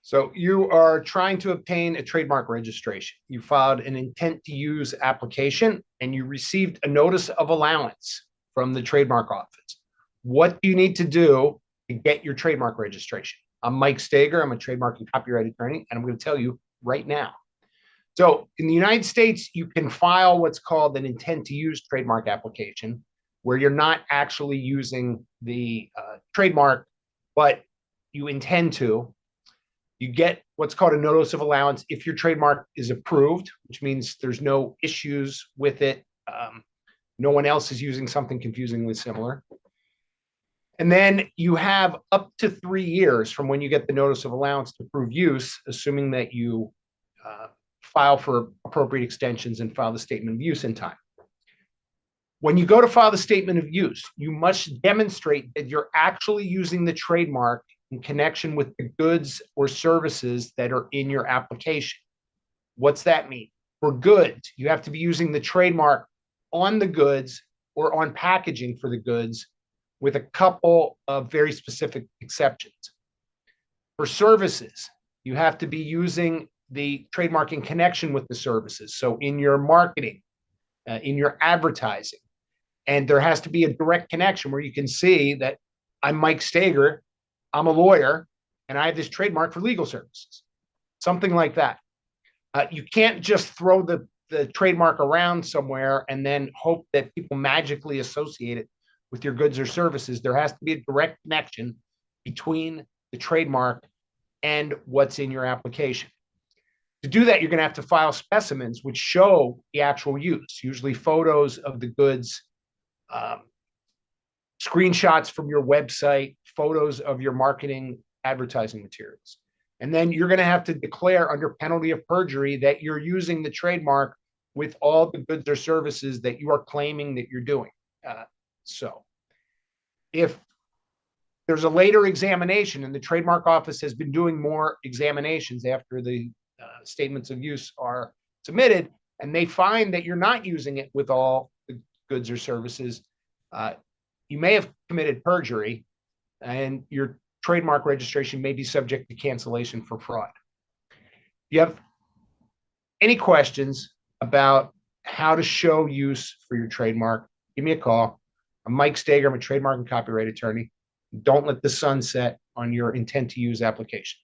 So you are trying to obtain a trademark registration. You filed an intent to use application and you received a notice of allowance from the Trademark Office. What do you need to do to get your trademark registration? I'm Mike Steger. I'm a trademark and copyright attorney, and I'm going to tell you right now. So in the United States, you can file what's called an intent to use trademark application, where you're not actually using the trademark, but you intend to. You get what's called a notice of allowance if your trademark is approved, which means there's no issues with it. No one else is using something confusingly similar. And then you have up to 3 years from when you get the notice of allowance to prove use, assuming that you file for appropriate extensions and file the statement of use in time. When you go to file the statement of use, you must demonstrate that you're actually using the trademark in connection with the goods or services that are in your application. What's that mean? For goods, you have to be using the trademark on the goods or on packaging for the goods, with a couple of very specific exceptions. For services, you have to be using the trademark in connection with the services. So in your marketing, in your advertising, and there has to be a direct connection where you can see that I'm Mike Steger, I'm a lawyer, and I have this trademark for legal services, something like that. You can't just throw the trademark around somewhere and then hope that people magically associate it with your goods or services. There has to be a direct connection between the trademark and what's in your application. To do that, you're going to have to file specimens which show the actual use, usually photos of the goods, screenshots from your website, photos of your marketing advertising materials. And then you're going to have to declare under penalty of perjury that you're using the trademark with all the goods or services that you are claiming that you're doing. So if there's a later examination, and the Trademark Office has been doing more examinations after the statements of use are submitted, and they find that you're not using it with all the goods or services, you may have committed perjury, and your trademark registration may be subject to cancellation for fraud. If you have any questions about how to show use for your trademark, give me a call. I'm Mike Steger. I'm a trademark and copyright attorney. Don't let the sun set on your intent to use application.